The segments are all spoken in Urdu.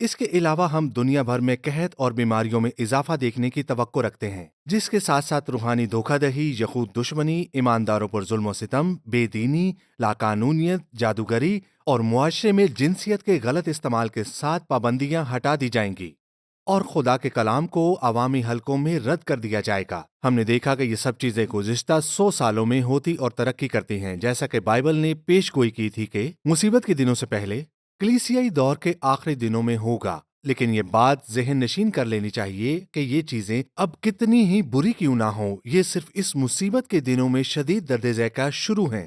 اس کے علاوہ ہم دنیا بھر میں قحط اور بیماریوں میں اضافہ دیکھنے کی توقع رکھتے ہیں، جس کے ساتھ ساتھ روحانی دھوکہ دہی، یہود دشمنی، ایمانداروں پر ظلم و ستم، بے دینی، لاقانونیت، جادوگری اور معاشرے میں جنسیت کے غلط استعمال کے ساتھ پابندیاں ہٹا دی جائیں گی اور خدا کے کلام کو عوامی حلقوں میں رد کر دیا جائے گا۔ ہم نے دیکھا کہ یہ سب چیزیں گزشتہ 100 سالوں میں ہوتی اور ترقی کرتی ہیں، جیسا کہ بائبل نے پیش گوئی کی تھی کہ مصیبت کے دنوں سے پہلے کلیسیائی دور کے آخری دنوں میں ہوگا۔ لیکن یہ بات ذہن نشین کر لینی چاہیے کہ یہ چیزیں اب کتنی ہی بری کیوں نہ ہوں، یہ صرف اس مصیبت کے دنوں میں شدید درد ذیل کا شروع ہیں۔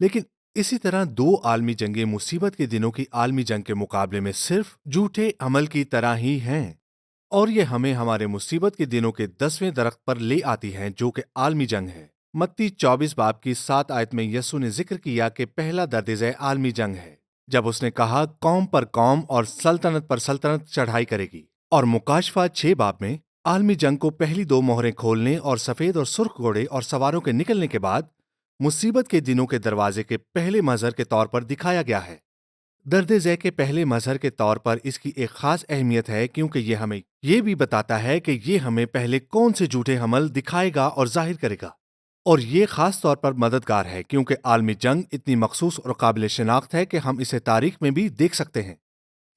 لیکن اسی طرح دو عالمی جنگیں مصیبت کے دنوں کی عالمی جنگ کے مقابلے میں صرف جھوٹے عمل کی طرح ہی ہیں، اور یہ ہمیں ہمارے مصیبت کے دنوں کے 10ویں درخت پر لے آتی ہیں، جو کہ عالمی جنگ ہے۔ متی 24 باب کی 7 آیت میں یسوع نے ذکر کیا کہ پہلا درد ذیل عالمی جنگ ہے، جب اس نے کہا قوم پر قوم اور سلطنت پر سلطنت چڑھائی کرے گی۔ اور مکاشفہ 6 باب میں عالمی جنگ کو پہلی دو مہریں کھولنے اور سفید اور سرخ گھوڑے اور سواروں کے نکلنے کے بعد مصیبت کے دنوں کے دروازے کے پہلے مظہر کے طور پر دکھایا گیا ہے۔ درد ذیل کے پہلے مظہر کے طور پر اس کی ایک خاص اہمیت ہے، کیونکہ یہ ہمیں یہ بھی بتاتا ہے کہ یہ ہمیں پہلے کون سے جھوٹے عمل دکھائے گا اور ظاہر کرے گا۔ اور یہ خاص طور پر مددگار ہے، کیونکہ عالمی جنگ اتنی مخصوص اور قابل شناخت ہے کہ ہم اسے تاریخ میں بھی دیکھ سکتے ہیں۔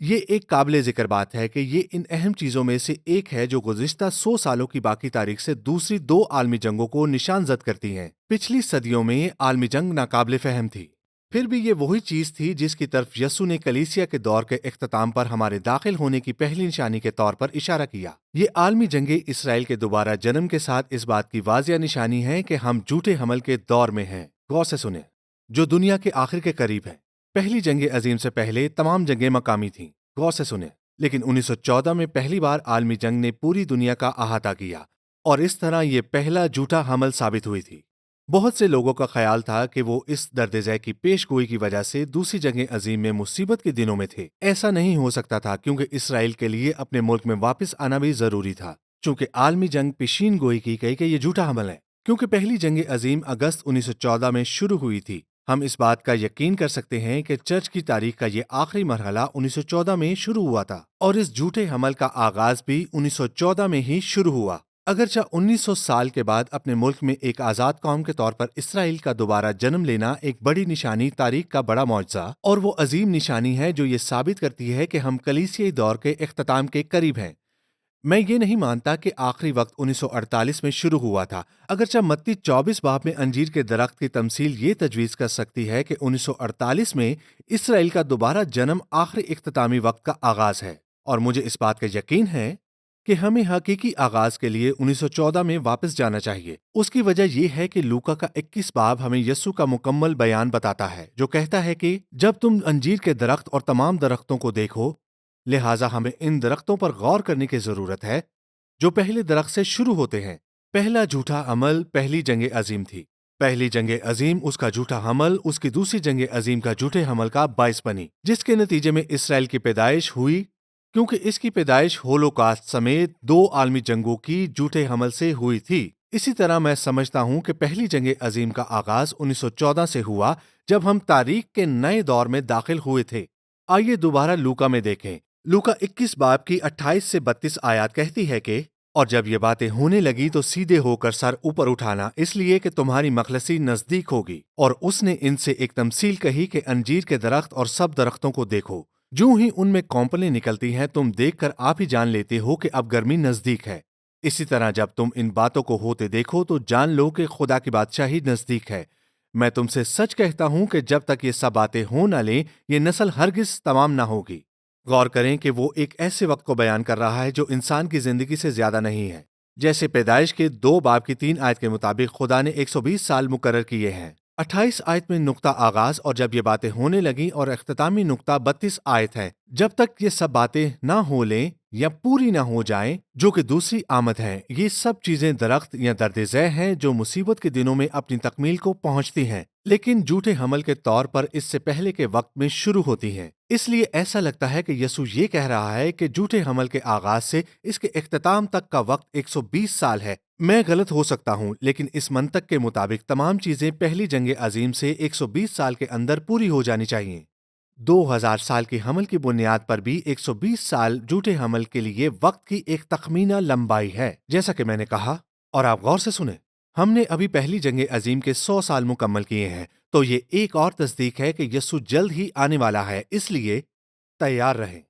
یہ ایک قابل ذکر بات ہے کہ یہ ان اہم چیزوں میں سے ایک ہے جو گزشتہ 100 سالوں کی باقی تاریخ سے دوسری دو عالمی جنگوں کو نشان زد کرتی ہیں۔ پچھلی صدیوں میں عالمی جنگ ناقابل فہم تھی، پھر بھی یہ وہی چیز تھی جس کی طرف یسوع نے کلیسیا کے دور کے اختتام پر ہمارے داخل ہونے کی پہلی نشانی کے طور پر اشارہ کیا۔ یہ عالمی جنگیں اسرائیل کے دوبارہ جنم کے ساتھ اس بات کی واضح نشانی ہے کہ ہم جھوٹے حمل کے دور میں ہیں۔ غور سے سنیں، جو دنیا کے آخر کے قریب ہے۔ پہلی جنگ عظیم سے پہلے تمام جنگیں مقامی تھیں۔ غور سے سنیں، لیکن 1914 میں پہلی بار عالمی جنگ نے پوری دنیا کا احاطہ کیا، اور اس طرح یہ پہلا جھوٹا حمل ثابت ہوئی تھی۔ بہت سے لوگوں کا خیال تھا کہ وہ اس درد ذیل کی پیش گوئی کی وجہ سے دوسری جنگ عظیم میں مصیبت کے دنوں میں تھے۔ ایسا نہیں ہو سکتا تھا، کیونکہ اسرائیل کے لیے اپنے ملک میں واپس آنا بھی ضروری تھا۔ چونکہ عالمی جنگ پیشین گوئی کی گئی کہ یہ جھوٹا حمل ہے، کیونکہ پہلی جنگ عظیم اگست 1914 میں شروع ہوئی تھی۔ ہم اس بات کا یقین کر سکتے ہیں کہ چرچ کی تاریخ کا یہ آخری مرحلہ 1914 میں شروع ہوا تھا، اور اس جھوٹے حمل کا آغاز بھی 1914 میں ہی شروع ہوا۔ اگرچہ 1900 سال کے بعد اپنے ملک میں ایک آزاد قوم کے طور پر اسرائیل کا دوبارہ جنم لینا ایک بڑی نشانی، تاریخ کا بڑا معجزہ، اور وہ عظیم نشانی ہے جو یہ ثابت کرتی ہے کہ ہم کلیسیائی دور کے اختتام کے قریب ہیں۔ میں یہ نہیں مانتا کہ آخری وقت 1948 میں شروع ہوا تھا، اگرچہ متی 24 باب میں انجیر کے درخت کی تمثیل یہ تجویز کر سکتی ہے کہ 1948 میں اسرائیل کا دوبارہ جنم آخری اختتامی وقت کا آغاز ہے، اور مجھے اس بات کا یقین ہے کہ ہمیں حقیقی آغاز کے لیے 1914 میں واپس جانا چاہیے۔ اس کی وجہ یہ ہے کہ لوکا کا 21 باب ہمیں یسوع کا مکمل بیان بتاتا ہے، جو کہتا ہے کہ جب تم انجیر کے درخت اور تمام درختوں کو دیکھو، لہٰذا ہمیں ان درختوں پر غور کرنے کی ضرورت ہے جو پہلے درخت سے شروع ہوتے ہیں۔ پہلا جھوٹا عمل پہلی جنگ عظیم تھی۔ پہلی جنگ عظیم اس کا جھوٹا حمل اس کی دوسری جنگ عظیم کا جھوٹے حمل کا باعث بنی، جس کے نتیجے میں اسرائیل کی پیدائش ہوئی، کیونکہ اس کی پیدائش ہولوکاسٹ سمیت دو عالمی جنگوں کی جھوٹے حمل سے ہوئی تھی۔ اسی طرح میں سمجھتا ہوں کہ پہلی جنگ عظیم کا آغاز 1914 سے ہوا، جب ہم تاریخ کے نئے دور میں داخل ہوئے تھے۔ آئیے دوبارہ لوکا میں دیکھیں۔ لوکا 21 باب کی 28 سے 32 آیات کہتی ہے کہ اور جب یہ باتیں ہونے لگی تو سیدھے ہو کر سر اوپر اٹھانا، اس لیے کہ تمہاری مخلصی نزدیک ہوگی۔ اور اس نے ان سے ایک تمثیل کہی کہ انجیر کے درخت اور سب درختوں کو دیکھو، جو ہی ان میں کونپلیں نکلتی ہیں تم دیکھ کر آپ ہی جان لیتے ہو کہ اب گرمی نزدیک ہے۔ اسی طرح جب تم ان باتوں کو ہوتے دیکھو تو جان لو کہ خدا کی بادشاہی نزدیک ہے۔ میں تم سے سچ کہتا ہوں کہ جب تک یہ سب باتیں ہو نہ لیں، یہ نسل ہرگز تمام نہ ہوگی۔ غور کریں کہ وہ ایک ایسے وقت کو بیان کر رہا ہے جو انسان کی زندگی سے زیادہ نہیں ہے۔ جیسے پیدائش کے 2 باب کی 3 آیت کے مطابق خدا نے 120 سال مقرر کیے ہیں۔ 28 آیت میں نقطہ آغاز، اور جب یہ باتیں ہونے لگیں، اور اختتامی نقطہ 32 آیت ہے۔ جب تک یہ سب باتیں نہ ہو لیں یا پوری نہ ہو جائیں، جو کہ دوسری آمد ہے۔ یہ سب چیزیں درخت یا درد ذیل ہیں جو مصیبت کے دنوں میں اپنی تکمیل کو پہنچتی ہیں، لیکن جھوٹے حمل کے طور پر اس سے پہلے کے وقت میں شروع ہوتی ہیں۔ اس لیے ایسا لگتا ہے کہ یسوع یہ کہہ رہا ہے کہ جھوٹے حمل کے آغاز سے اس کے اختتام تک کا وقت 120 سال ہے۔ میں غلط ہو سکتا ہوں، لیکن اس منطق کے مطابق تمام چیزیں پہلی جنگ عظیم سے 120 سال کے اندر پوری ہو جانی چاہیے۔ 2000 سال کی حمل کی بنیاد پر بھی 120 سال جھوٹے حمل کے لیے وقت کی ایک تخمینہ لمبائی ہے، جیسا کہ میں نے کہا۔ اور آپ غور سے سنیں، ہم نے ابھی پہلی جنگ عظیم کے 100 سال مکمل کیے ہیں، تو یہ ایک اور تصدیق ہے کہ یسوع جلد ہی آنے والا ہے، اس لیے تیار رہیں۔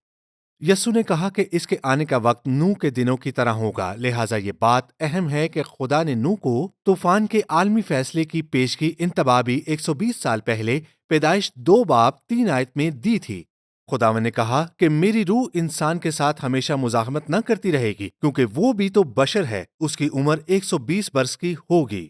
یسوع نے کہا کہ اس کے آنے کا وقت نوح کے دنوں کی طرح ہوگا، لہٰذا یہ بات اہم ہے کہ خدا نے نوح کو طوفان کے عالمی فیصلے کی پیشگی انتباہ بھی 120 سال پہلے پیدائش 2:3 میں دی تھی۔ خداوند نے کہا کہ میری روح انسان کے ساتھ ہمیشہ مزاحمت نہ کرتی رہے گی، کیونکہ وہ بھی تو بشر ہے، اس کی عمر 120 برس کی ہوگی۔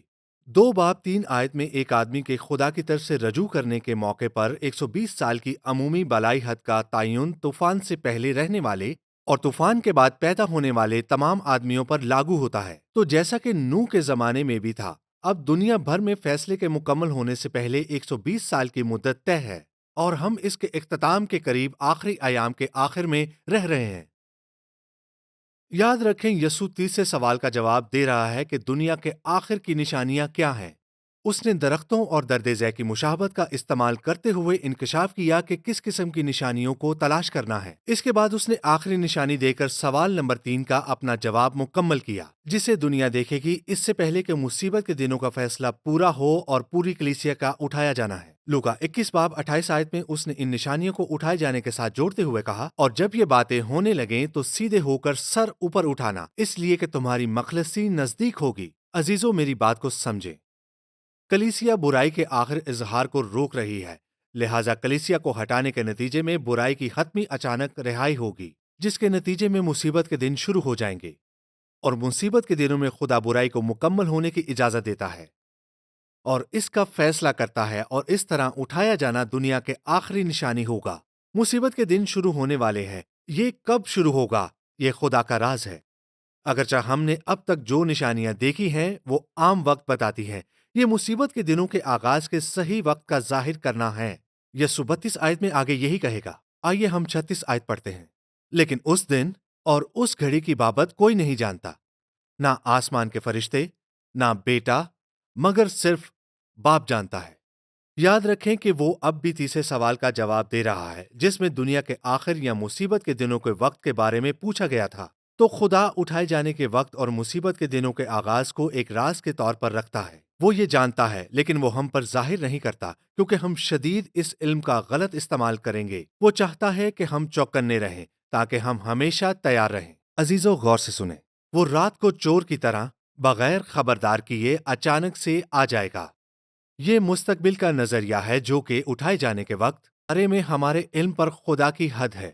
2:3 میں ایک آدمی کے خدا کی طرف سے رجوع کرنے کے موقع پر 120 سال کی عمومی بالائی حد کا تعین طوفان سے پہلے رہنے والے اور طوفان کے بعد پیدا ہونے والے تمام آدمیوں پر لاگو ہوتا ہے۔ تو جیسا کہ نوح کے زمانے میں بھی تھا، اب دنیا بھر میں فیصلے کے مکمل ہونے سے پہلے 120 سال کی مدت طے ہے، اور ہم اس کے اختتام کے قریب آخری ایام کے آخر میں رہ رہے ہیں۔ یاد رکھیں، یسوع تیسرے سوال کا جواب دے رہا ہے کہ دنیا کے آخر کی نشانیاں کیا ہیں۔ اس نے درختوں اور درد ذیل کی مشابہت کا استعمال کرتے ہوئے انکشاف کیا کہ کس قسم کی نشانیوں کو تلاش کرنا ہے۔ اس کے بعد اس نے آخری نشانی دے کر سوال نمبر 3 کا اپنا جواب مکمل کیا، جسے دنیا دیکھے گی اس سے پہلے کہ مصیبت کے دنوں کا فیصلہ پورا ہو اور پوری کلیسیا کا اٹھایا جانا ہے۔ لوکا 21:28 میں اس نے ان نشانیوں کو اٹھائے جانے کے ساتھ جوڑتے ہوئے کہا، اور جب یہ باتیں ہونے لگیں تو سیدھے ہو کر سر اوپر اٹھانا، اس لیے کہ تمہاری مخلصی نزدیک ہوگی۔ عزیزو، میری بات کو سمجھیں۔ کلیسیا برائی کے آخر اظہار کو روک رہی ہے، لہٰذا کلیسیا کو ہٹانے کے نتیجے میں برائی کی حتمی اچانک رہائی ہوگی، جس کے نتیجے میں مصیبت کے دن شروع ہو جائیں گے، اور مصیبت کے دنوں میں خدا برائی کو مکمل ہونے کی اجازت دیتا ہے اور اس کا فیصلہ کرتا ہے، اور اس طرح اٹھایا جانا دنیا کے آخری نشانی ہوگا۔ مصیبت کے دن شروع ہونے والے ہیں، یہ کب شروع ہوگا یہ خدا کا راز ہے۔ اگرچہ ہم نے اب تک جو نشانیاں دیکھی ہیں وہ عام وقت بتاتی ہیں، یہ مصیبت کے دنوں کے آغاز کے صحیح وقت کا ظاہر کرنا ہے۔ یسوع 32 میں آگے یہی کہے گا۔ آئیے ہم 36 پڑھتے ہیں۔ لیکن اس دن اور اس گھڑی کی بابت کوئی نہیں جانتا، نہ آسمان کے فرشتے، نہ بیٹا، مگر صرف باپ جانتا ہے۔ یاد رکھیں کہ وہ اب بھی تیسرے سوال کا جواب دے رہا ہے، جس میں دنیا کے آخر یا مصیبت کے دنوں کے وقت کے بارے میں پوچھا گیا تھا۔ تو خدا اٹھائے جانے کے وقت اور مصیبت کے دنوں کے آغاز کو ایک راز کے طور پر رکھتا ہے۔ وہ یہ جانتا ہے، لیکن وہ ہم پر ظاہر نہیں کرتا، کیونکہ ہم شدید اس علم کا غلط استعمال کریں گے۔ وہ چاہتا ہے کہ ہم چوکنے رہیں تاکہ ہم ہمیشہ تیار رہیں۔ عزیزو، غور سے سنیں۔ وہ رات کو چور کی طرح بغیر خبردار کیے اچانک سے آ جائے گا۔ یہ مستقبل کا نظریہ ہے جو کہ اٹھائے جانے کے وقت بارے میں ہمارے علم پر خدا کی حد ہے۔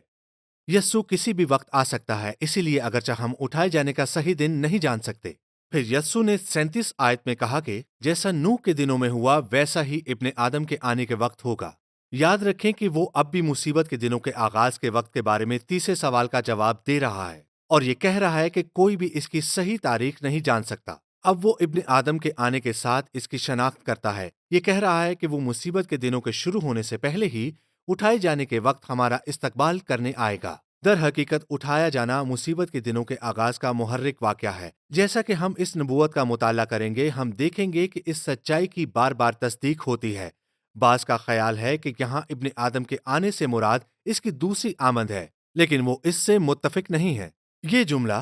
یسوع کسی بھی وقت آ سکتا ہے، اسی لیے اگرچہ ہم اٹھائے جانے کا صحیح دن نہیں جان سکتے۔ پھر یسوع نے 37 میں کہا کہ جیسا نوح کے دنوں میں ہوا ویسا ہی ابن آدم کے آنے کے وقت ہوگا۔ یاد رکھیں کہ وہ اب بھی مصیبت کے دنوں کے آغاز کے وقت کے بارے میں تیسرے سوال کا جواب دے رہا ہے، اور یہ کہہ رہا ہے کہ کوئی بھی اس کی صحیح تاریخ نہیں جان سکتا۔ اب وہ ابن آدم کے آنے کے ساتھ اس کی شناخت کرتا ہے۔ یہ کہہ رہا ہے کہ وہ مصیبت کے دنوں کے شروع ہونے سے پہلے ہی اٹھائے جانے کے وقت ہمارا استقبال کرنے آئے گا۔ در حقیقت اٹھایا جانا مصیبت کے دنوں کے آغاز کا محرک واقعہ ہے۔ جیسا کہ ہم اس نبوت کا مطالعہ کریں گے، ہم دیکھیں گے کہ اس سچائی کی بار بار تصدیق ہوتی ہے۔ بعض کا خیال ہے کہ یہاں ابن آدم کے آنے سے مراد اس کی دوسری آمد ہے، لیکن وہ اس سے متفق نہیں ہے۔ یہ جملہ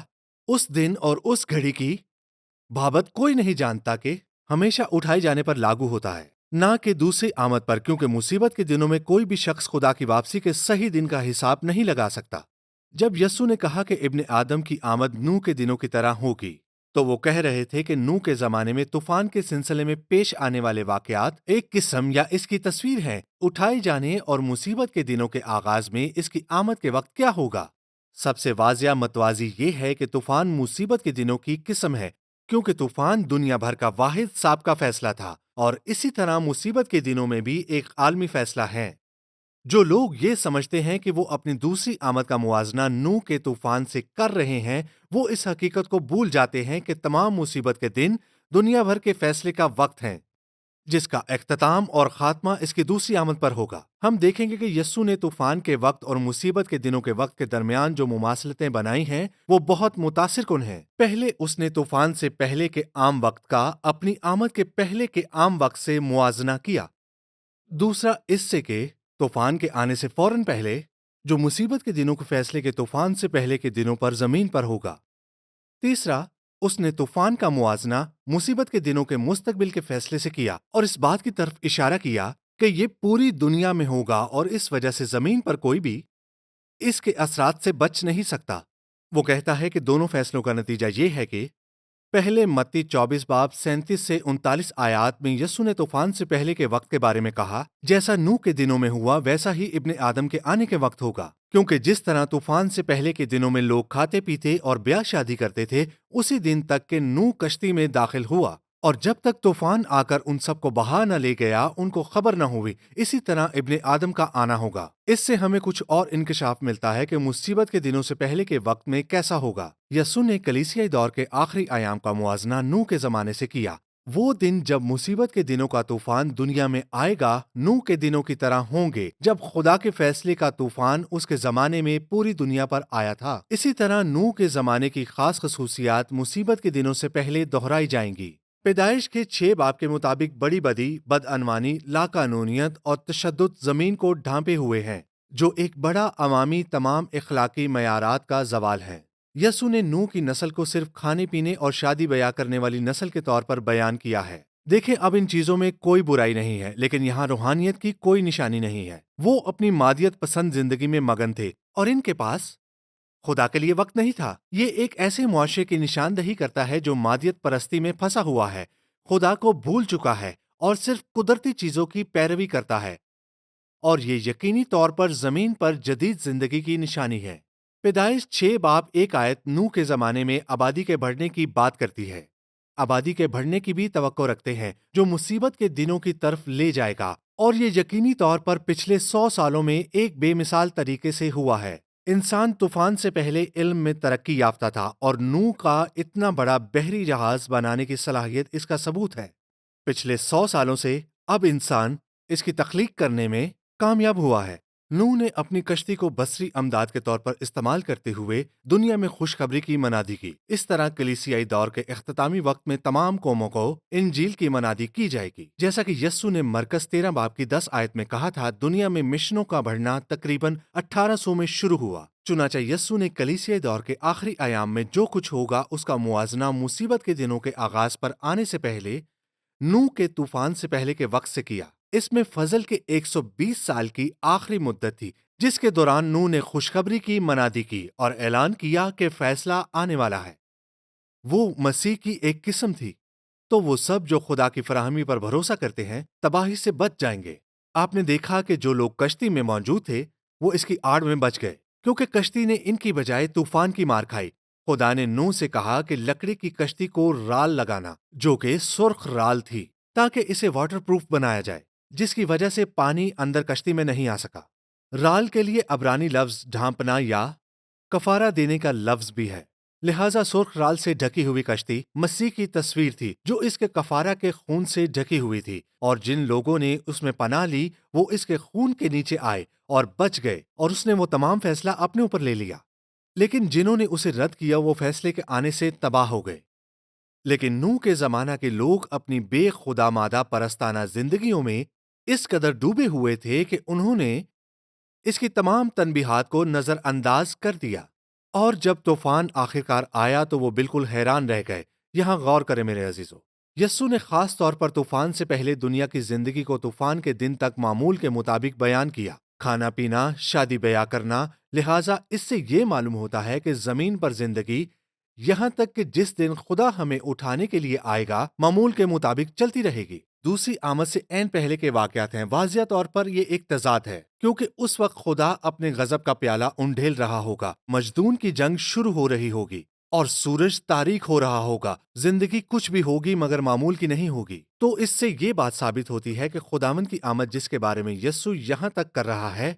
اس دن اور اس گھڑی کی بابت کوئی نہیں جانتا کہ ہمیشہ اٹھائے جانے پر لاگو ہوتا ہے، نہ کہ دوسری آمد پر، کیونکہ مصیبت کے دنوں میں کوئی بھی شخص خدا کی واپسی کے صحیح دن کا حساب نہیں لگا سکتا۔ جب یسوع نے کہا کہ ابن آدم کی آمد نوح کے دنوں کی طرح ہوگی، تو وہ کہہ رہے تھے کہ نوح کے زمانے میں طوفان کے سلسلے میں پیش آنے والے واقعات ایک قسم یا اس کی تصویر ہیں۔ اٹھائے جانے اور مصیبت کے دنوں کے آغاز میں اس کی آمد کے وقت کیا ہوگا؟ سب سے واضح متوازی یہ ہے کہ طوفان مصیبت کے دنوں کی قسم ہے، کیونکہ طوفان دنیا بھر کا واحد سابقہ فیصلہ تھا، اور اسی طرح مصیبت کے دنوں میں بھی ایک عالمی فیصلہ ہے۔ جو لوگ یہ سمجھتے ہیں کہ وہ اپنی دوسری آمد کا موازنہ نوح کے طوفان سے کر رہے ہیں، وہ اس حقیقت کو بھول جاتے ہیں کہ تمام مصیبت کے دن دنیا بھر کے فیصلے کا وقت ہیں، جس کا اختتام اور خاتمہ اس کی دوسری آمد پر ہوگا۔ ہم دیکھیں گے کہ یسوع نے طوفان کے وقت اور مصیبت کے دنوں کے وقت کے درمیان جو مماثلتیں بنائی ہیں وہ بہت متاثر کن ہیں۔ پہلے اس نے طوفان سے پہلے کے عام وقت کا اپنی آمد کے پہلے کے عام وقت سے موازنہ کیا۔ دوسرا اس سے کہ طوفان کے آنے سے فوراً پہلے جو مصیبت کے دنوں کے فیصلے کے طوفان سے پہلے کے دنوں پر زمین پر ہوگا۔ تیسرا، اس نے طوفان کا موازنہ مصیبت کے دنوں کے مستقبل کے فیصلے سے کیا اور اس بات کی طرف اشارہ کیا کہ یہ پوری دنیا میں ہوگا اور اس وجہ سے زمین پر کوئی بھی اس کے اثرات سے بچ نہیں سکتا۔ وہ کہتا ہے کہ دونوں فیصلوں کا نتیجہ یہ ہے کہ پہلے متی 24 باب 37 سے 39 آیات میں یسوع نے طوفان سے پہلے کے وقت کے بارے میں کہا، جیسا نوح کے دنوں میں ہوا ویسا ہی ابن آدم کے آنے کے وقت ہوگا، کیونکہ جس طرح طوفان سے پہلے کے دنوں میں لوگ کھاتے پیتے اور بیاہ شادی کرتے تھے، اسی دن تک کہ نوح کشتی میں داخل ہوا، اور جب تک طوفان آ کر ان سب کو بہا نہ لے گیا ان کو خبر نہ ہوئی، اسی طرح ابن آدم کا آنا ہوگا۔ اس سے ہمیں کچھ اور انکشاف ملتا ہے کہ مصیبت کے دنوں سے پہلے کے وقت میں کیسا ہوگا۔ یسوع نے کلیسیائی دور کے آخری ایام کا موازنہ نوح کے زمانے سے کیا۔ وہ دن جب مصیبت کے دنوں کا طوفان دنیا میں آئے گا نوح کے دنوں کی طرح ہوں گے، جب خدا کے فیصلے کا طوفان اس کے زمانے میں پوری دنیا پر آیا تھا۔ اسی طرح نوح کے زمانے کی خاص خصوصیات مصیبت کے دنوں سے پہلے دہرائی جائیں گی۔ پیدائش کے 6 باب کے مطابق بڑی بدی، بدعنوانی، لاقانونیت اور تشدد زمین کو ڈھانپے ہوئے ہیں، جو ایک بڑا عوامی تمام اخلاقی معیارات کا زوال ہے۔ یسوع نے نوح کی نسل کو صرف کھانے پینے اور شادی بیاہ کرنے والی نسل کے طور پر بیان کیا ہے۔ دیکھیں، اب ان چیزوں میں کوئی برائی نہیں ہے، لیکن یہاں روحانیت کی کوئی نشانی نہیں ہے۔ وہ اپنی مادیت پسند زندگی میں مگن تھے اور ان کے پاس خدا کے لیے وقت نہیں تھا۔ یہ ایک ایسے معاشرے کی نشاندہی کرتا ہے جو مادیت پرستی میں پھنسا ہوا ہے، خدا کو بھول چکا ہے اور صرف قدرتی چیزوں کی پیروی کرتا ہے، اور یہ یقینی طور پر زمین پر جدید زندگی کی نشانی ہے۔ پیدائش 6 باب 1 آیت نوح کے زمانے میں آبادی کے بڑھنے کی بات کرتی ہے۔ آبادی کے بڑھنے کی بھی توقع رکھتے ہیں جو مصیبت کے دنوں کی طرف لے جائے گا، اور یہ یقینی طور پر پچھلے 100 سالوں میں ایک بے مثال طریقے سے ہوا ہے۔ انسان طوفان سے پہلے علم میں ترقی یافتہ تھا، اور نوح کا اتنا بڑا بحری جہاز بنانے کی صلاحیت اس کا ثبوت ہے۔ پچھلے 100 سالوں سے اب انسان اس کی تخلیق کرنے میں کامیاب ہوا ہے۔ نوح نے اپنی کشتی کو بصری امداد کے طور پر استعمال کرتے ہوئے دنیا میں خوشخبری کی منادی کی۔ اس طرح کلیسیائی دور کے اختتامی وقت میں تمام قوموں کو انجیل کی منادی کی جائے گی، جیسا کہ یسوع نے مرکز 13 باب کی 10 آیت میں کہا تھا۔ دنیا میں مشنوں کا بڑھنا تقریباً 1800 میں شروع ہوا۔ چنانچہ یسوع نے کلیسیائی دور کے آخری ایام میں جو کچھ ہوگا اس کا موازنہ مصیبت کے دنوں کے آغاز پر آنے سے پہلے نوح کے طوفان سے پہلے کے وقت سے کیا۔ اس میں فضل کے 120 سال کی آخری مدت تھی، جس کے دوران نوح نے خوشخبری کی منادی کی اور اعلان کیا کہ فیصلہ آنے والا ہے۔ وہ مسیح کی ایک قسم تھی، تو وہ سب جو خدا کی فراہمی پر بھروسہ کرتے ہیں تباہی سے بچ جائیں گے۔ آپ نے دیکھا کہ جو لوگ کشتی میں موجود تھے وہ اس کی آڑ میں بچ گئے، کیونکہ کشتی نے ان کی بجائے طوفان کی مار کھائی۔ خدا نے نوح سے کہا کہ لکڑی کی کشتی کو رال لگانا، جو کہ سرخ رال تھی، تاکہ اسے واٹر پروف بنایا جائے، جس کی وجہ سے پانی اندر کشتی میں نہیں آ سکا۔ رال کے لیے عبرانی لفظ ڈھانپنا یا کفارہ دینے کا لفظ بھی ہے، لہٰذا سرخ رال سے ڈھکی ہوئی کشتی مسیح کی تصویر تھی، جو اس کے کفارہ کے خون سے ڈھکی ہوئی تھی، اور جن لوگوں نے اس میں پناہ لی وہ اس کے خون کے نیچے آئے اور بچ گئے، اور اس نے وہ تمام فیصلہ اپنے اوپر لے لیا۔ لیکن جنہوں نے اسے رد کیا وہ فیصلے کے آنے سے تباہ ہو گئے۔ لیکن نوح کے زمانہ کے لوگ اپنی بے خدا مادہ پرستانہ زندگیوں میں اس قدر ڈوبے ہوئے تھے کہ انہوں نے اس کی تمام تنبیہات کو نظر انداز کر دیا، اور جب طوفان آخرکار آیا تو وہ بالکل حیران رہ گئے۔ یہاں غور کریں میرے عزیزو، یسوع نے خاص طور پر طوفان سے پہلے دنیا کی زندگی کو طوفان کے دن تک معمول کے مطابق بیان کیا۔ کھانا پینا، شادی بیاہ کرنا، لہٰذا اس سے یہ معلوم ہوتا ہے کہ زمین پر زندگی یہاں تک کہ جس دن خدا ہمیں اٹھانے کے لیے آئے گا معمول کے مطابق چلتی رہے گی۔ دوسری آمد سے عین پہلے کے واقعات ہیں۔ واضح طور پر یہ ایک تضاد ہے، کیونکہ اس وقت خدا اپنے غضب کا پیالہ انڈھیل رہا ہوگا، مجدون کی جنگ شروع ہو رہی ہوگی، اور سورج تاریک ہو رہا ہوگا۔ زندگی کچھ بھی ہوگی مگر معمول کی نہیں ہوگی۔ تو اس سے یہ بات ثابت ہوتی ہے کہ خداوند کی آمد جس کے بارے میں یسوع یہاں تک کر رہا ہے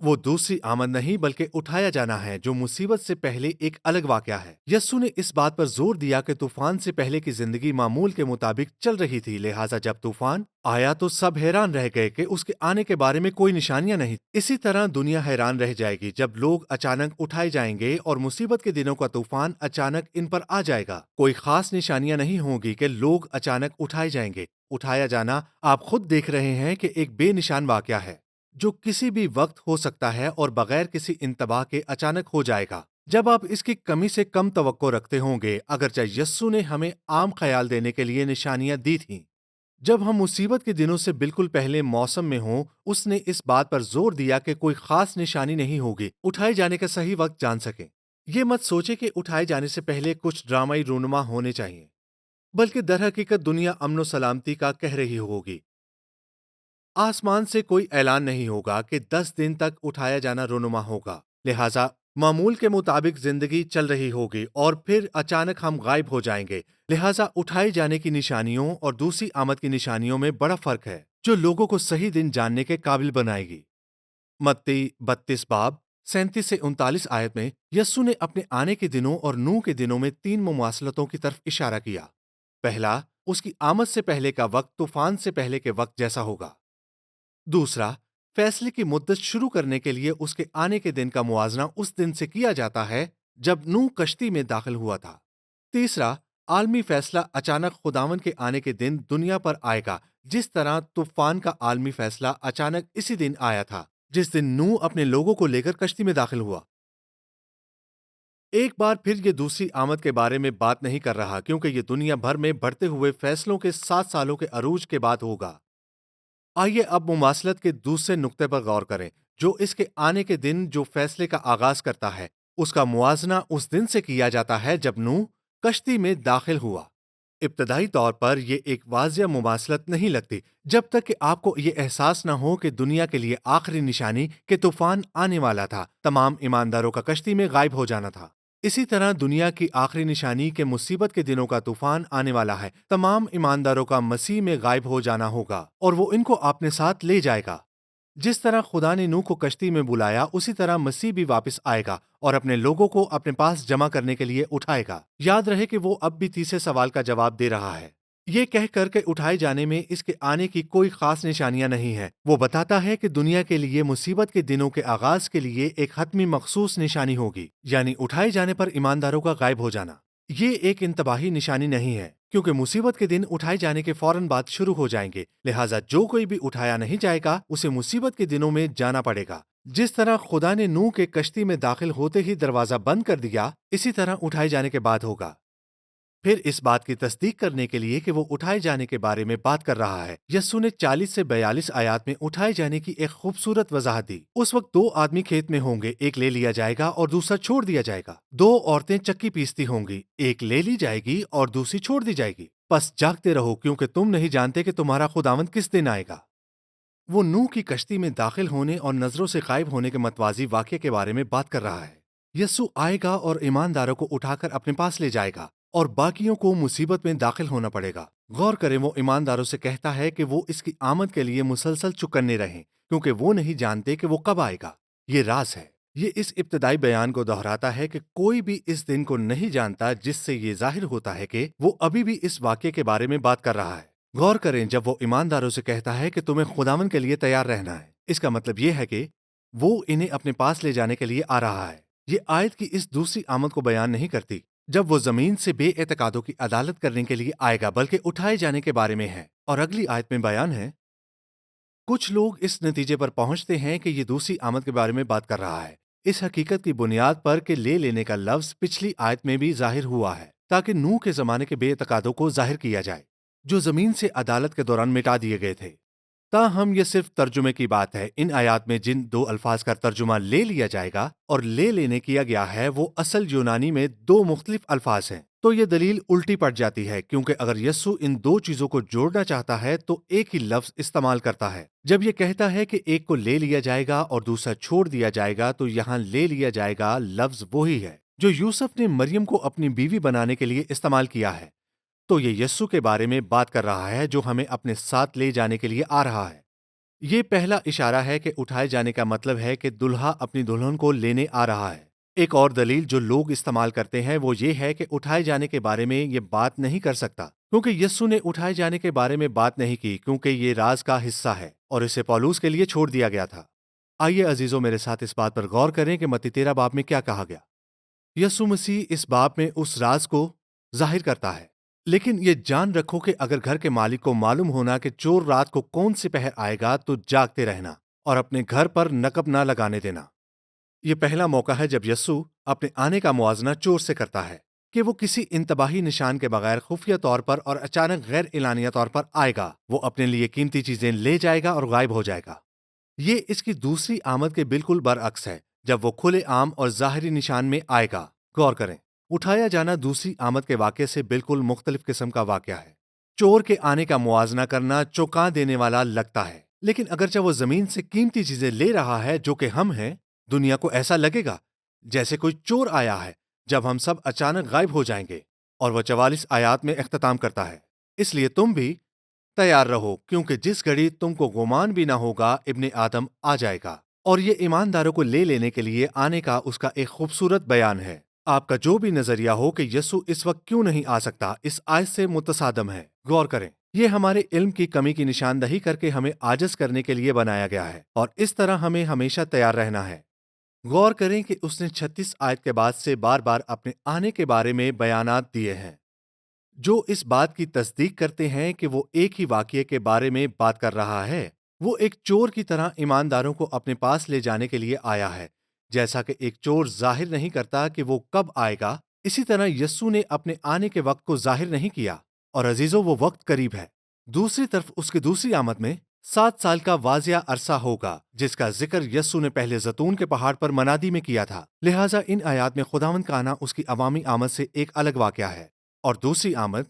وہ دوسری آمد نہیں بلکہ اٹھایا جانا ہے، جو مصیبت سے پہلے ایک الگ واقعہ ہے۔ یسوع نے اس بات پر زور دیا کہ طوفان سے پہلے کی زندگی معمول کے مطابق چل رہی تھی، لہٰذا جب طوفان آیا تو سب حیران رہ گئے کہ اس کے آنے کے بارے میں کوئی نشانیاں نہیں۔ اسی طرح دنیا حیران رہ جائے گی جب لوگ اچانک اٹھائے جائیں گے اور مصیبت کے دنوں کا طوفان اچانک ان پر آ جائے گا۔ کوئی خاص نشانیاں نہیں ہوں گی کہ لوگ اچانک اٹھائے جائیں گے۔ اٹھایا جانا آپ خود دیکھ رہے ہیں کہ ایک بے نشان واقعہ ہے۔ جو کسی بھی وقت ہو سکتا ہے اور بغیر کسی انتباہ کے اچانک ہو جائے گا۔ جب آپ اس کی کمی سے کم توقع رکھتے ہوں گے، اگرچہ یسوع نے ہمیں عام خیال دینے کے لیے نشانیاں دی تھیں۔ جب ہم مصیبت کے دنوں سے بالکل پہلے موسم میں ہوں، اس نے اس بات پر زور دیا کہ کوئی خاص نشانی نہیں ہوگی اٹھائے جانے کا صحیح وقت جان سکیں۔ یہ مت سوچے کہ اٹھائے جانے سے پہلے کچھ ڈرامائی رونما ہونے چاہیے، بلکہ در حقیقت دنیا امن و سلامتی کا کہہ رہی ہوگی۔ آسمان سے کوئی اعلان نہیں ہوگا کہ 10 دن تک اٹھایا جانا رونما ہوگا، لہٰذا معمول کے مطابق زندگی چل رہی ہوگی اور پھر اچانک ہم غائب ہو جائیں گے۔ لہٰذا اٹھائے جانے کی نشانیوں اور دوسری آمد کی نشانیوں میں بڑا فرق ہے، جو لوگوں کو صحیح دن جاننے کے قابل بنائے گی۔ متی 32 باب 37 سے 39 آیت میں یسوع نے اپنے آنے کے دنوں اور نوح کے دنوں میں 3 مماثلتوں کی طرف اشارہ کیا۔ پہلا، اس کی آمد سے پہلے کا وقت طوفان سے پہلے کے وقت جیسا ہوگا۔ دوسرا، فیصلے کی مدت شروع کرنے کے لیے اس کے آنے کے دن کا موازنہ اس دن سے کیا جاتا ہے جب نوح کشتی میں داخل ہوا تھا۔ تیسرا، عالمی فیصلہ اچانک خداوند کے آنے کے دن دنیا پر آئے گا، جس طرح طوفان کا عالمی فیصلہ اچانک اسی دن آیا تھا جس دن نوح اپنے لوگوں کو لے کر کشتی میں داخل ہوا۔ ایک بار پھر یہ دوسری آمد کے بارے میں بات نہیں کر رہا، کیونکہ یہ دنیا بھر میں بڑھتے ہوئے فیصلوں کے 7 سالوں کے عروج کے بعد ہوگا۔ آئیے اب مماثلت کے دوسرے نقطے پر غور کریں، جو اس کے آنے کے دن جو فیصلے کا آغاز کرتا ہے، اس کا موازنہ اس دن سے کیا جاتا ہے جب نوح کشتی میں داخل ہوا۔ ابتدائی طور پر یہ ایک واضح مماثلت نہیں لگتی جب تک کہ آپ کو یہ احساس نہ ہو کہ دنیا کے لیے آخری نشانی کہ طوفان آنے والا تھا، تمام ایمانداروں کا کشتی میں غائب ہو جانا تھا۔ اسی طرح دنیا کی آخری نشانی کہ مصیبت کے دنوں کا طوفان آنے والا ہے، تمام ایمانداروں کا مسیح میں غائب ہو جانا ہوگا اور وہ ان کو اپنے ساتھ لے جائے گا۔ جس طرح خدا نے نوح کو کشتی میں بلایا، اسی طرح مسیح بھی واپس آئے گا اور اپنے لوگوں کو اپنے پاس جمع کرنے کے لیے اٹھائے گا۔ یاد رہے کہ وہ اب بھی تیسرے سوال کا جواب دے رہا ہے، یہ کہہ کر کے اٹھائے جانے میں اس کے آنے کی کوئی خاص نشانیاں نہیں ہیں۔ وہ بتاتا ہے کہ دنیا کے لیے مصیبت کے دنوں کے آغاز کے لیے ایک حتمی مخصوص نشانی ہوگی، یعنی اٹھائے جانے پر ایمانداروں کا غائب ہو جانا۔ یہ ایک انتباہی نشانی نہیں ہے، کیونکہ مصیبت کے دن اٹھائے جانے کے فوراً بعد شروع ہو جائیں گے، لہٰذا جو کوئی بھی اٹھایا نہیں جائے گا اسے مصیبت کے دنوں میں جانا پڑے گا۔ جس طرح خدا نے نوح کے کشتی میں داخل ہوتے ہی دروازہ بند کر دیا، اسی طرح اٹھائے جانے کے بعد ہوگا۔ پھر اس بات کی تصدیق کرنے کے لیے کہ وہ اٹھائے جانے کے بارے میں بات کر رہا ہے، یسوع نے 40 سے 42 آیات میں اٹھائے جانے کی ایک خوبصورت وضاحت دی۔ اس وقت 2 آدمی کھیت میں ہوں گے، ایک لے لیا جائے گا اور دوسرا چھوڑ دیا جائے گا۔ 2 عورتیں چکی پیستی ہوں گی، ایک لے لی جائے گی اور دوسری چھوڑ دی جائے گی۔ پس جاگتے رہو، کیونکہ تم نہیں جانتے کہ تمہارا خداوند کس دن آئے گا۔ وہ نوح کی کشتی میں داخل ہونے اور نظروں سے غائب ہونے کے متوازی واقعے کے بارے میں بات کر رہا ہے۔ یسوع آئے گا اور ایمانداروں کو اٹھا کر اپنے پاس لے جائے گا اور باقیوں کو مصیبت میں داخل ہونا پڑے گا۔ غور کریں، وہ ایمانداروں سے کہتا ہے کہ وہ اس کی آمد کے لیے مسلسل چکنے رہیں، کیونکہ وہ نہیں جانتے کہ وہ کب آئے گا۔ یہ راز ہے۔ یہ اس ابتدائی بیان کو دہراتا ہے کہ کوئی بھی اس دن کو نہیں جانتا، جس سے یہ ظاہر ہوتا ہے کہ وہ ابھی بھی اس واقعے کے بارے میں بات کر رہا ہے۔ غور کریں، جب وہ ایمانداروں سے کہتا ہے کہ تمہیں خداوند کے لیے تیار رہنا ہے، اس کا مطلب یہ ہے کہ وہ انہیں اپنے پاس لے جانے کے لیے آ رہا ہے۔ یہ آیت کی اس دوسری آمد کو بیان نہیں کرتی جب وہ زمین سے بے اعتقادوں کی عدالت کرنے کے لیے آئے گا، بلکہ اٹھائے جانے کے بارے میں ہے۔ اور اگلی آیت میں بیان ہے، کچھ لوگ اس نتیجے پر پہنچتے ہیں کہ یہ دوسری آمد کے بارے میں بات کر رہا ہے، اس حقیقت کی بنیاد پر کہ لے لینے کا لفظ پچھلی آیت میں بھی ظاہر ہوا ہے، تاکہ نوح کے زمانے کے بے اعتقادوں کو ظاہر کیا جائے جو زمین سے عدالت کے دوران مٹا دیے گئے تھے۔ تاہم یہ صرف ترجمے کی بات ہے۔ ان آیات میں جن 2 الفاظ کا ترجمہ لے لیا جائے گا اور لے لینے کیا گیا ہے، وہ اصل یونانی میں 2 مختلف الفاظ ہیں۔ تو یہ دلیل الٹی پڑ جاتی ہے، کیونکہ اگر یسوع ان 2 چیزوں کو جوڑنا چاہتا ہے تو ایک ہی لفظ استعمال کرتا ہے۔ جب یہ کہتا ہے کہ ایک کو لے لیا جائے گا اور دوسرا چھوڑ دیا جائے گا، تو یہاں لے لیا جائے گا لفظ وہی ہے جو یوسف نے مریم کو اپنی بیوی بنانے کے لیے استعمال کیا ہے۔ تو یہ یسوع کے بارے میں بات کر رہا ہے جو ہمیں اپنے ساتھ لے جانے کے لیے آ رہا ہے۔ یہ پہلا اشارہ ہے کہ اٹھائے جانے کا مطلب ہے کہ دلہا اپنی دلہن کو لینے آ رہا ہے۔ ایک اور دلیل جو لوگ استعمال کرتے ہیں وہ یہ ہے کہ اٹھائے جانے کے بارے میں یہ بات نہیں کر سکتا، کیونکہ یسوع نے اٹھائے جانے کے بارے میں بات نہیں کی، کیونکہ یہ راز کا حصہ ہے اور اسے پولوس کے لیے چھوڑ دیا گیا تھا۔ آئیے عزیزو، میرے ساتھ اس بات پر غور کریں کہ متی 13 باب میں کیا کہا گیا۔ یسوع مسیح اس باب میں اس راز کو ظاہر کرتا ہے، لیکن یہ جان رکھو کہ اگر گھر کے مالک کو معلوم ہونا کہ چور رات کو کون سے پہر آئے گا تو جاگتے رہنا اور اپنے گھر پر نقب نہ لگانے دینا۔ یہ پہلا موقع ہے جب یسوع اپنے آنے کا موازنہ چور سے کرتا ہے کہ وہ کسی انتباہی نشان کے بغیر خفیہ طور پر اور اچانک غیر اعلانیہ طور پر آئے گا۔ وہ اپنے لیے قیمتی چیزیں لے جائے گا اور غائب ہو جائے گا۔ یہ اس کی دوسری آمد کے بالکل برعکس ہے، جب وہ کھلے عام اور ظاہری نشان میں آئے گا۔ غور کریں، اٹھایا جانا دوسری آمد کے واقعے سے بالکل مختلف قسم کا واقعہ ہے۔ چور کے آنے کا موازنہ کرنا چونکا دینے والا لگتا ہے، لیکن اگرچہ وہ زمین سے قیمتی چیزیں لے رہا ہے جو کہ ہم ہیں، دنیا کو ایسا لگے گا جیسے کوئی چور آیا ہے جب ہم سب اچانک غائب ہو جائیں گے۔ اور وہ 44 آیات میں اختتام کرتا ہے، اس لیے تم بھی تیار رہو، کیونکہ جس گھڑی تم کو گمان بھی نہ ہوگا ابن آدم آ جائے گا۔ اور یہ ایمانداروں کو لے لینے کے لیے آنے کا اس کا ایک خوبصورت بیان ہے۔ آپ کا جو بھی نظریہ ہو کہ یسوع اس وقت کیوں نہیں آ سکتا، اس آیت سے متصادم ہے۔ غور کریں، یہ ہمارے علم کی کمی کی نشاندہی کر کے ہمیں عاجز کرنے کے لیے بنایا گیا ہے، اور اس طرح ہمیں ہمیشہ تیار رہنا ہے۔ غور کریں کہ اس نے 36 آیت کے بعد سے بار بار اپنے آنے کے بارے میں بیانات دیے ہیں جو اس بات کی تصدیق کرتے ہیں کہ وہ ایک ہی واقعے کے بارے میں بات کر رہا ہے۔ وہ ایک چور کی طرح ایمانداروں کو اپنے پاس لے جانے کے لیے آیا ہے۔ جیسا کہ ایک چور ظاہر نہیں کرتا کہ وہ کب آئے گا، اسی طرح یسوع نے اپنے آنے کے وقت کو ظاہر نہیں کیا، اور عزیزو وہ وقت قریب ہے۔ دوسری طرف اس کی دوسری آمد میں 7 سال کا واضح عرصہ ہوگا، جس کا ذکر یسوع نے پہلے زیتون کے پہاڑ پر منادی میں کیا تھا۔ لہٰذا ان آیات میں خداوند کا آنا اس کی عوامی آمد سے ایک الگ واقعہ ہے، اور دوسری آمد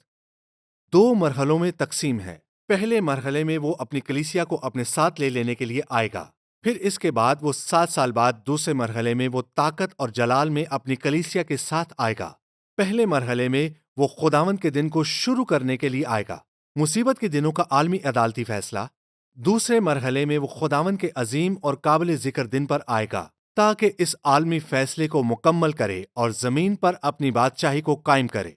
2 مرحلوں میں تقسیم ہے۔ پہلے مرحلے میں وہ اپنی کلیسیا کو اپنے ساتھ لے لینے کے لیے آئے گا، پھر اس کے بعد وہ 7 سال بعد دوسرے مرحلے میں وہ طاقت اور جلال میں اپنی کلیسیا کے ساتھ آئے گا۔ پہلے مرحلے میں وہ خداوند کے دن کو شروع کرنے کے لیے آئے گا، مصیبت کے دنوں کا عالمی عدالتی فیصلہ۔ دوسرے مرحلے میں وہ خداوند کے عظیم اور قابل ذکر دن پر آئے گا تاکہ اس عالمی فیصلے کو مکمل کرے اور زمین پر اپنی بادشاہی کو قائم کرے۔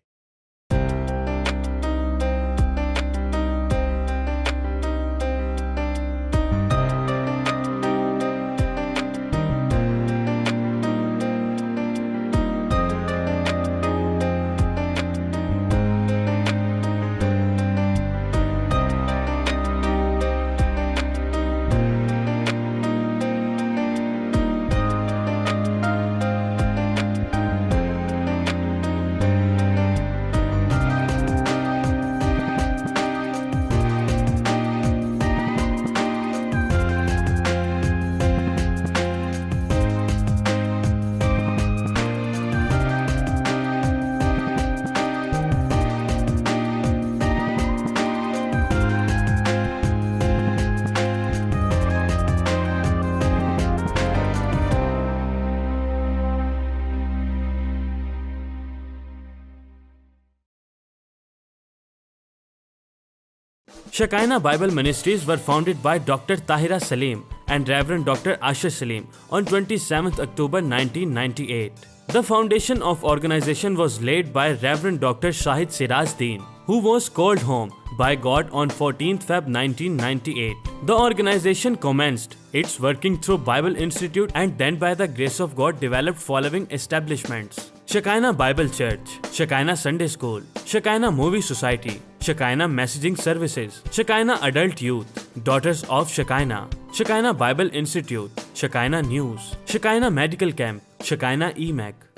Shekinah Bible Ministries were founded by Dr. Tahira Salim and Reverend Dr. Asher Salim on 27th October 1998. The foundation of organization was laid by Reverend Dr. Shahid Siraj Deen, who was called home by God on 14th Feb 1998. The organization commenced its working through Bible Institute and then by the grace of God developed following establishments: Shekinah Bible Church, Shekinah Sunday School, Shekinah Movie Society, Shekinah Messaging Services, Shekinah Adult Youth, Daughters of Shekinah, Shekinah Bible Institute, Shekinah News, Shekinah Medical Camp, Shekinah EMAC.